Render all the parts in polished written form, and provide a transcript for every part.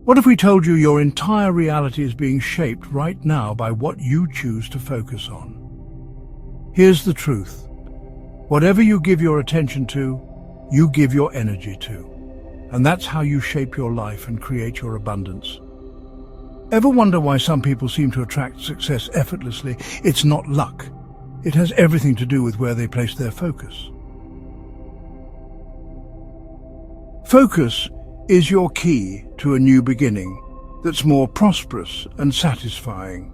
What if we told you your entire reality is being shaped right now by what you choose to focus on? Here's the truth. Whatever you give your attention to, you give your energy to. And that's how you shape your life and create your abundance. Ever wonder why some people seem to attract success effortlessly? It's not luck. It has everything to do with where they place their focus. Focus is your key to a new beginning that's more prosperous and satisfying.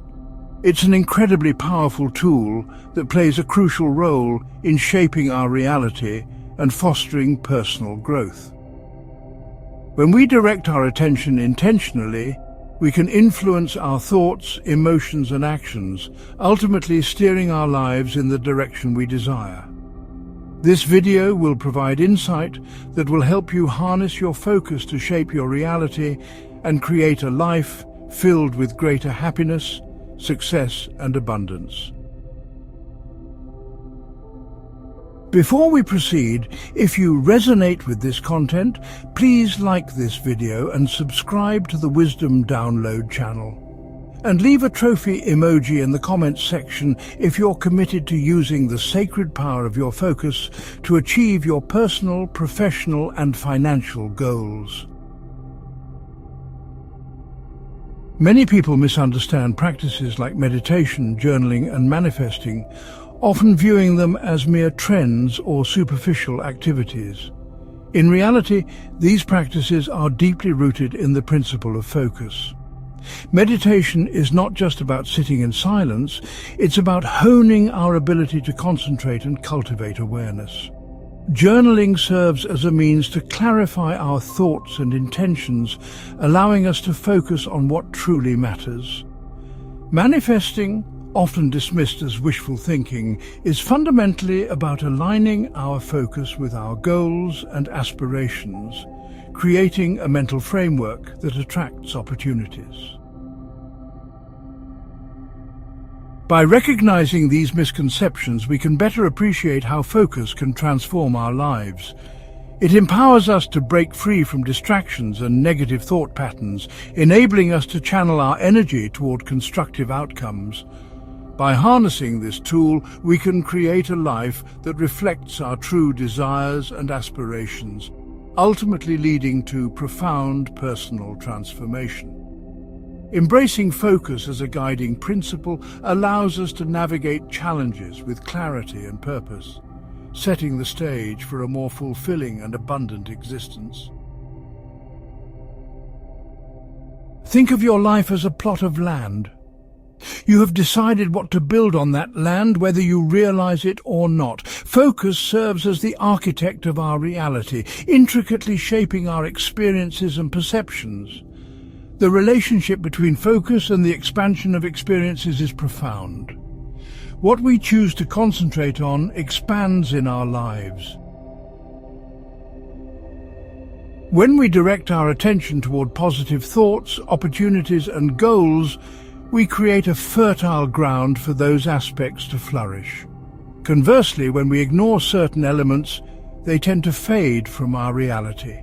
It's an incredibly powerful tool that plays a crucial role in shaping our reality and fostering personal growth. When we direct our attention intentionally, we can influence our thoughts, emotions, and actions, ultimately steering our lives in the direction we desire. This video will provide insight that will help you harness your focus to shape your reality and create a life filled with greater happiness, success, and abundance. Before we proceed, if you resonate with this content, please like this video and subscribe to the Wisdom Download channel. And leave a trophy emoji in the comments section if you're committed to using the sacred power of your focus to achieve your personal, professional, and financial goals. Many people misunderstand practices like meditation, journaling, and manifesting, often viewing them as mere trends or superficial activities. In reality, these practices are deeply rooted in the principle of focus. Meditation is not just about sitting in silence, it's about honing our ability to concentrate and cultivate awareness. Journaling serves as a means to clarify our thoughts and intentions, allowing us to focus on what truly matters. Manifesting, often dismissed as wishful thinking, is fundamentally about aligning our focus with our goals and aspirations, creating a mental framework that attracts opportunities. By recognizing these misconceptions, we can better appreciate how focus can transform our lives. It empowers us to break free from distractions and negative thought patterns, enabling us to channel our energy toward constructive outcomes. By harnessing this tool, we can create a life that reflects our true desires and aspirations, ultimately leading to profound personal transformation. Embracing focus as a guiding principle allows us to navigate challenges with clarity and purpose, setting the stage for a more fulfilling and abundant existence. Think of your life as a plot of land. You have decided what to build on that land, whether you realize it or not. Focus serves as the architect of our reality, intricately shaping our experiences and perceptions. The relationship between focus and the expansion of experiences is profound. What we choose to concentrate on expands in our lives. When we direct our attention toward positive thoughts, opportunities, and goals, we create a fertile ground for those aspects to flourish. Conversely, when we ignore certain elements, they tend to fade from our reality.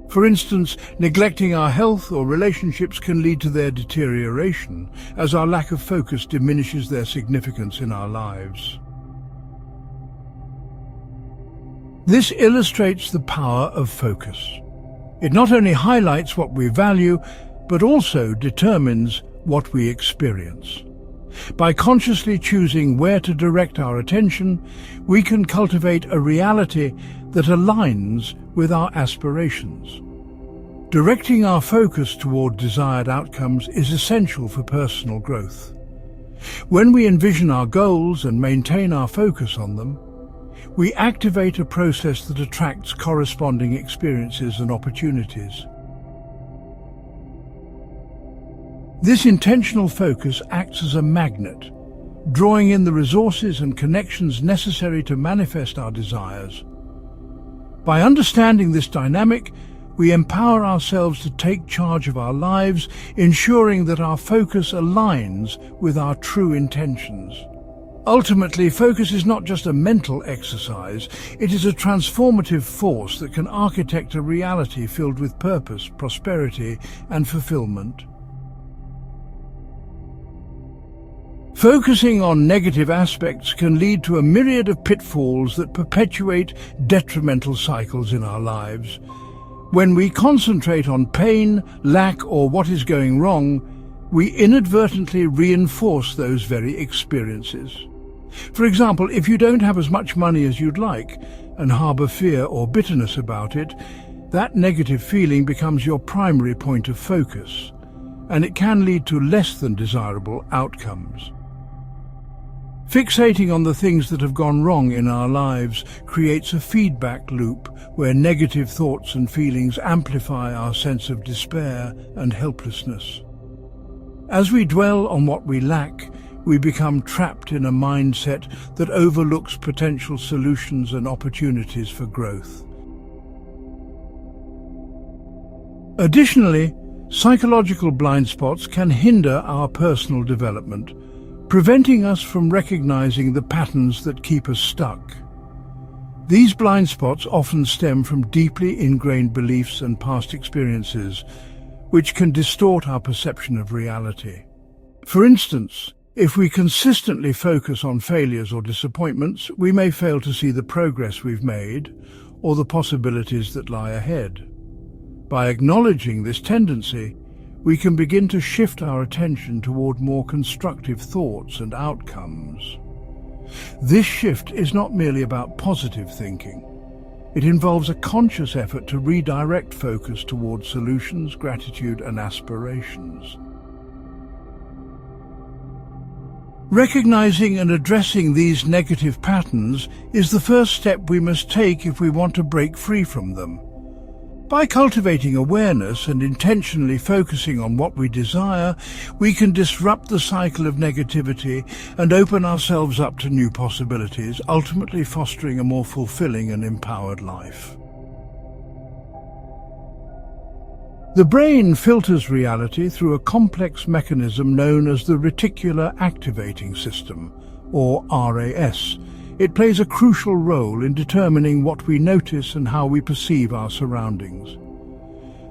For instance, neglecting our health or relationships can lead to their deterioration, as our lack of focus diminishes their significance in our lives. This illustrates the power of focus. It not only highlights what we value, but also determines what we experience. By consciously choosing where to direct our attention, we can cultivate a reality that aligns with our aspirations. Directing our focus toward desired outcomes is essential for personal growth. When we envision our goals and maintain our focus on them, we activate a process that attracts corresponding experiences and opportunities. This intentional focus acts as a magnet, drawing in the resources and connections necessary to manifest our desires. By understanding this dynamic, we empower ourselves to take charge of our lives, ensuring that our focus aligns with our true intentions. Ultimately, focus is not just a mental exercise, it is a transformative force that can architect a reality filled with purpose, prosperity, and fulfillment. Focusing on negative aspects can lead to a myriad of pitfalls that perpetuate detrimental cycles in our lives. When we concentrate on pain, lack, or what is going wrong, we inadvertently reinforce those very experiences. For example, if you don't have as much money as you'd like and harbor fear or bitterness about it, that negative feeling becomes your primary point of focus, and it can lead to less than desirable outcomes. Fixating on the things that have gone wrong in our lives creates a feedback loop where negative thoughts and feelings amplify our sense of despair and helplessness. As we dwell on what we lack, we become trapped in a mindset that overlooks potential solutions and opportunities for growth. Additionally, psychological blind spots can hinder our personal development, preventing us from recognizing the patterns that keep us stuck. These blind spots often stem from deeply ingrained beliefs and past experiences, which can distort our perception of reality. For instance, if we consistently focus on failures or disappointments, we may fail to see the progress we've made or the possibilities that lie ahead. By acknowledging this tendency, we can begin to shift our attention toward more constructive thoughts and outcomes. This shift is not merely about positive thinking. It involves a conscious effort to redirect focus toward solutions, gratitude, and aspirations. Recognizing and addressing these negative patterns is the first step we must take if we want to break free from them. By cultivating awareness and intentionally focusing on what we desire, we can disrupt the cycle of negativity and open ourselves up to new possibilities, ultimately fostering a more fulfilling and empowered life. The brain filters reality through a complex mechanism known as the reticular activating system, or RAS. It plays a crucial role in determining what we notice and how we perceive our surroundings.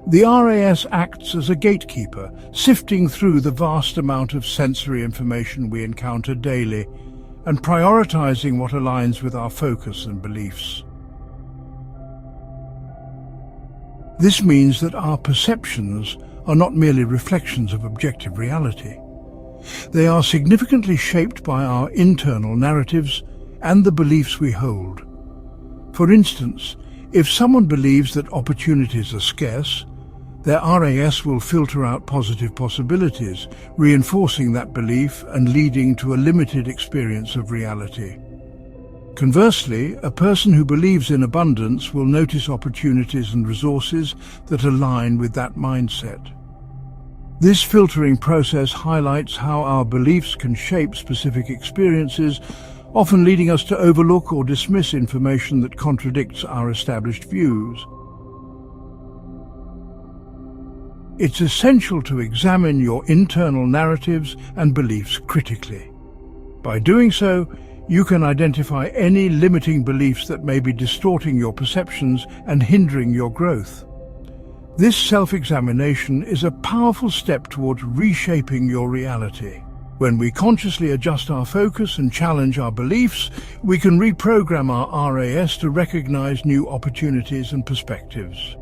The RAS acts as a gatekeeper, sifting through the vast amount of sensory information we encounter daily and prioritizing what aligns with our focus and beliefs. This means that our perceptions are not merely reflections of objective reality. They are significantly shaped by our internal narratives and the beliefs we hold. For instance, if someone believes that opportunities are scarce, their RAS will filter out positive possibilities, reinforcing that belief and leading to a limited experience of reality. Conversely, a person who believes in abundance will notice opportunities and resources that align with that mindset. This filtering process highlights how our beliefs can shape specific experiences, often leading us to overlook or dismiss information that contradicts our established views. It's essential to examine your internal narratives and beliefs critically. By doing so, you can identify any limiting beliefs that may be distorting your perceptions and hindering your growth. This self-examination is a powerful step towards reshaping your reality. When we consciously adjust our focus and challenge our beliefs, we can reprogram our RAS to recognize new opportunities and perspectives.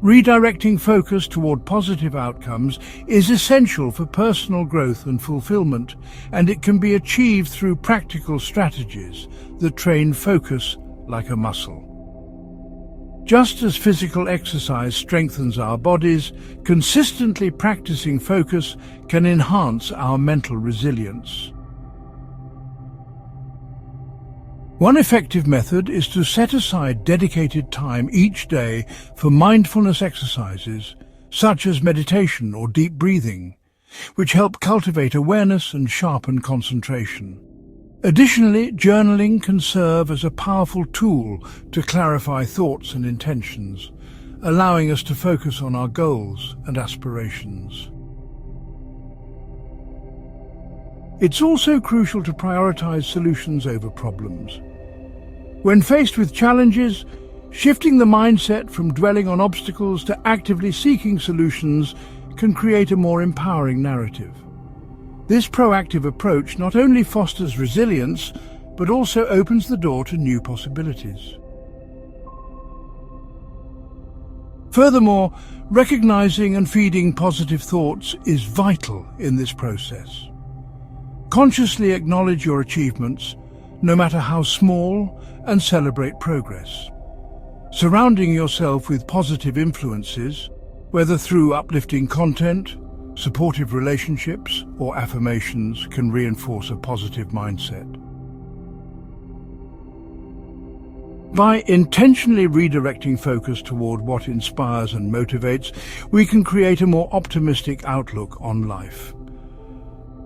Redirecting focus toward positive outcomes is essential for personal growth and fulfillment, and it can be achieved through practical strategies that train focus like a muscle. Just as physical exercise strengthens our bodies, consistently practicing focus can enhance our mental resilience. One effective method is to set aside dedicated time each day for mindfulness exercises, such as meditation or deep breathing, which help cultivate awareness and sharpen concentration. Additionally, journaling can serve as a powerful tool to clarify thoughts and intentions, allowing us to focus on our goals and aspirations. It's also crucial to prioritize solutions over problems. When faced with challenges, shifting the mindset from dwelling on obstacles to actively seeking solutions can create a more empowering narrative. This proactive approach not only fosters resilience, but also opens the door to new possibilities. Furthermore, recognizing and feeding positive thoughts is vital in this process. Consciously acknowledge your achievements, no matter how small, and celebrate progress. Surrounding yourself with positive influences, whether through uplifting content, supportive relationships, or affirmations, can reinforce a positive mindset. By intentionally redirecting focus toward what inspires and motivates, we can create a more optimistic outlook on life.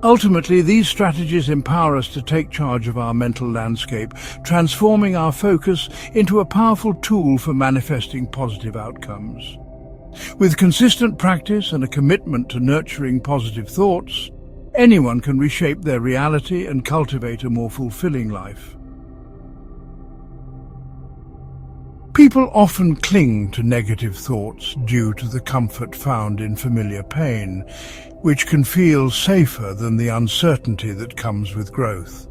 Ultimately, these strategies empower us to take charge of our mental landscape, transforming our focus into a powerful tool for manifesting positive outcomes. With consistent practice and a commitment to nurturing positive thoughts, anyone can reshape their reality and cultivate a more fulfilling life. People often cling to negative thoughts due to the comfort found in familiar pain, which can feel safer than the uncertainty that comes with growth.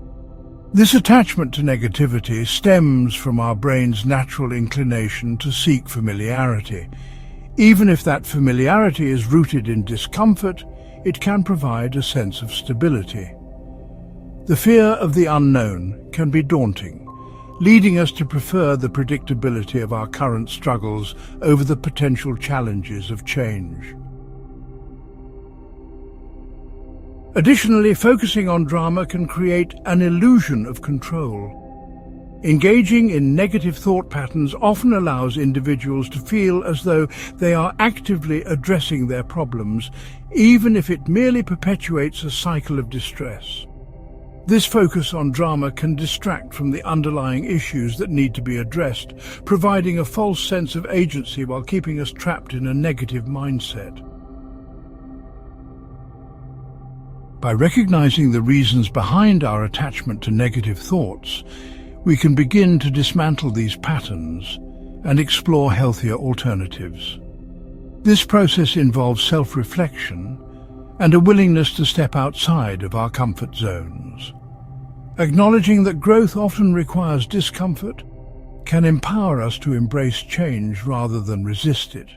This attachment to negativity stems from our brain's natural inclination to seek familiarity. Even if that familiarity is rooted in discomfort, it can provide a sense of stability. The fear of the unknown can be daunting, leading us to prefer the predictability of our current struggles over the potential challenges of change. Additionally, focusing on drama can create an illusion of control. Engaging in negative thought patterns often allows individuals to feel as though they are actively addressing their problems, even if it merely perpetuates a cycle of distress. This focus on drama can distract from the underlying issues that need to be addressed, providing a false sense of agency while keeping us trapped in a negative mindset. By recognizing the reasons behind our attachment to negative thoughts, we can begin to dismantle these patterns and explore healthier alternatives. This process involves self-reflection and a willingness to step outside of our comfort zones. Acknowledging that growth often requires discomfort can empower us to embrace change rather than resist it.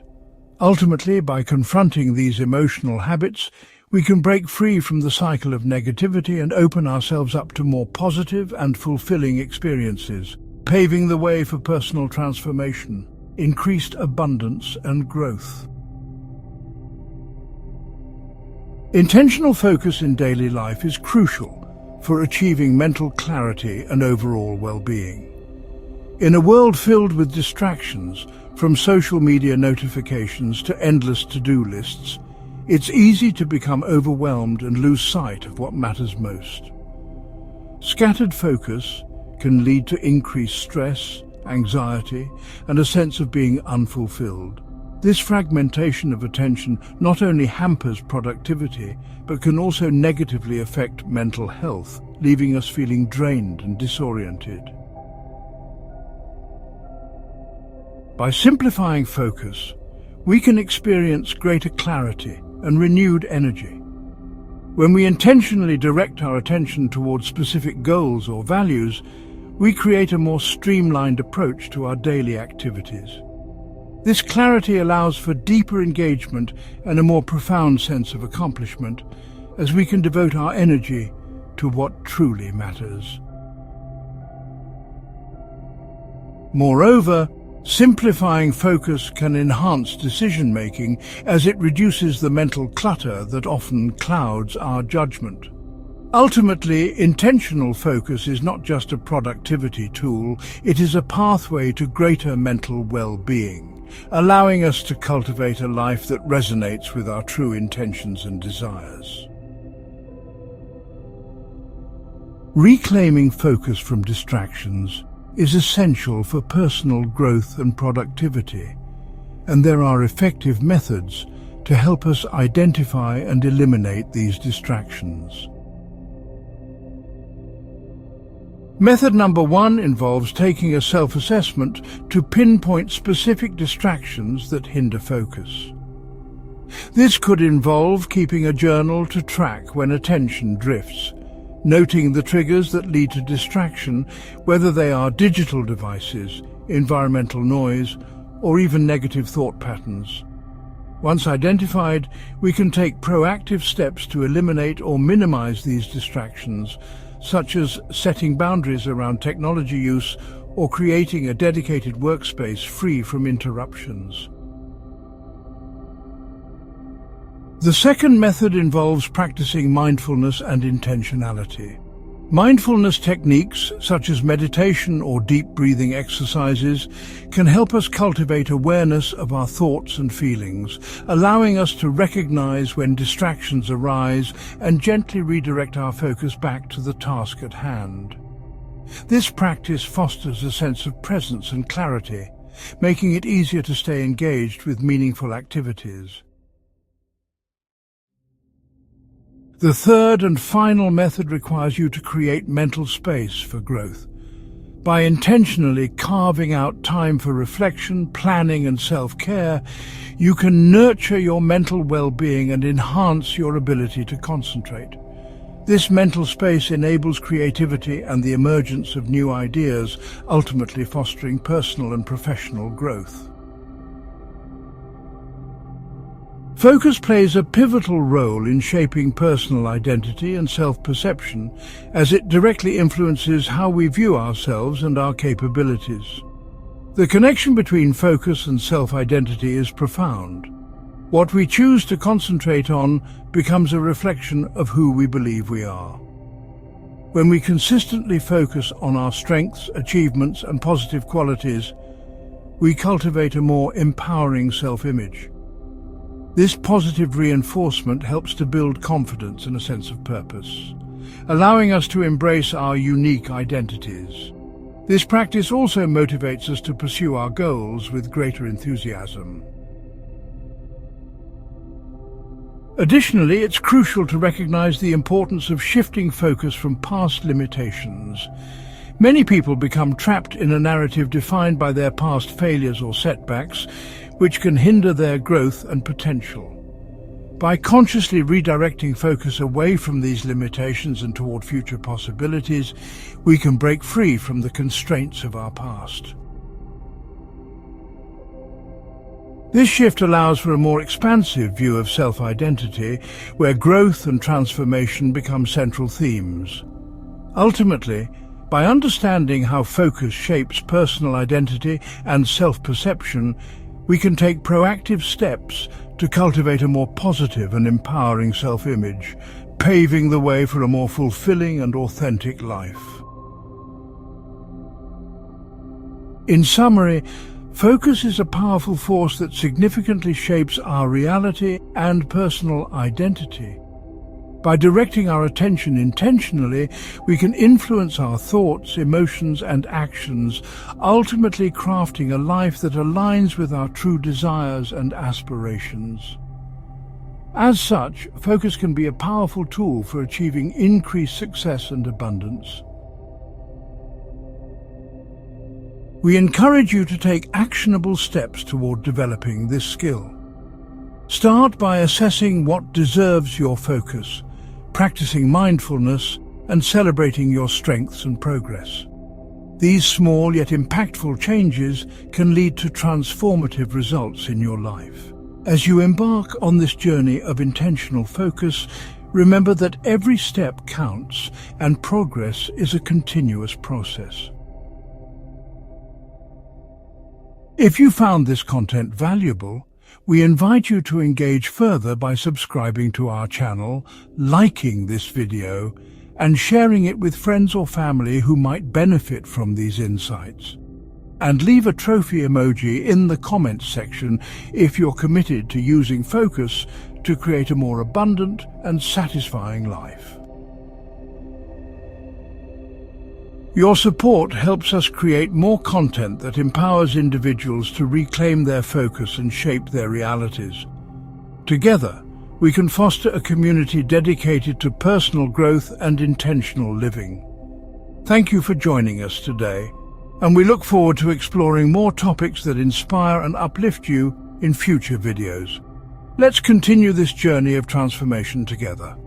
Ultimately, by confronting these emotional habits, we can break free from the cycle of negativity and open ourselves up to more positive and fulfilling experiences, paving the way for personal transformation, increased abundance, and growth. Intentional focus in daily life is crucial for achieving mental clarity and overall well-being. In a world filled with distractions, from social media notifications to endless to-do lists, it's easy to become overwhelmed and lose sight of what matters most. Scattered focus can lead to increased stress, anxiety, and a sense of being unfulfilled. This fragmentation of attention not only hampers productivity, but can also negatively affect mental health, leaving us feeling drained and disoriented. By simplifying focus, we can experience greater clarity and renewed energy. When we intentionally direct our attention towards specific goals or values, we create a more streamlined approach to our daily activities. This clarity allows for deeper engagement and a more profound sense of accomplishment, as we can devote our energy to what truly matters. Moreover, simplifying focus can enhance decision-making as it reduces the mental clutter that often clouds our judgment. Ultimately, intentional focus is not just a productivity tool, it is a pathway to greater mental well-being, allowing us to cultivate a life that resonates with our true intentions and desires. Reclaiming focus from distractions is essential for personal growth and productivity, and there are effective methods to help us identify and eliminate these distractions. Method number 1 involves taking a self-assessment to pinpoint specific distractions that hinder focus. This could involve keeping a journal to track when attention drifts, noting the triggers that lead to distraction, whether they are digital devices, environmental noise, or even negative thought patterns. Once identified, we can take proactive steps to eliminate or minimize these distractions, such as setting boundaries around technology use or creating a dedicated workspace free from interruptions. The second method involves practicing mindfulness and intentionality. Mindfulness techniques, such as meditation or deep breathing exercises, can help us cultivate awareness of our thoughts and feelings, allowing us to recognize when distractions arise and gently redirect our focus back to the task at hand. This practice fosters a sense of presence and clarity, making it easier to stay engaged with meaningful activities. The third and final method requires you to create mental space for growth. By intentionally carving out time for reflection, planning and self-care, you can nurture your mental well-being and enhance your ability to concentrate. This mental space enables creativity and the emergence of new ideas, ultimately fostering personal and professional growth. Focus plays a pivotal role in shaping personal identity and self-perception, as it directly influences how we view ourselves and our capabilities. The connection between focus and self-identity is profound. What we choose to concentrate on becomes a reflection of who we believe we are. When we consistently focus on our strengths, achievements, and positive qualities, we cultivate a more empowering self-image. This positive reinforcement helps to build confidence and a sense of purpose, allowing us to embrace our unique identities. This practice also motivates us to pursue our goals with greater enthusiasm. Additionally, it's crucial to recognize the importance of shifting focus from past limitations. Many people become trapped in a narrative defined by their past failures or setbacks, which can hinder their growth and potential. By consciously redirecting focus away from these limitations and toward future possibilities, we can break free from the constraints of our past. This shift allows for a more expansive view of self-identity, where growth and transformation become central themes. Ultimately, by understanding how focus shapes personal identity and self-perception, we can take proactive steps to cultivate a more positive and empowering self-image, paving the way for a more fulfilling and authentic life. In summary, focus is a powerful force that significantly shapes our reality and personal identity. By directing our attention intentionally, we can influence our thoughts, emotions, and actions, ultimately crafting a life that aligns with our true desires and aspirations. As such, focus can be a powerful tool for achieving increased success and abundance. We encourage you to take actionable steps toward developing this skill. Start by assessing what deserves your focus, practicing mindfulness, and celebrating your strengths and progress. These small yet impactful changes can lead to transformative results in your life. As you embark on this journey of intentional focus, remember that every step counts and progress is a continuous process. If you found this content valuable, we invite you to engage further by subscribing to our channel, liking this video, and sharing it with friends or family who might benefit from these insights. And leave a trophy emoji in the comments section if you're committed to using focus to create a more abundant and satisfying life. Your support helps us create more content that empowers individuals to reclaim their focus and shape their realities. Together, we can foster a community dedicated to personal growth and intentional living. Thank you for joining us today, and we look forward to exploring more topics that inspire and uplift you in future videos. Let's continue this journey of transformation together.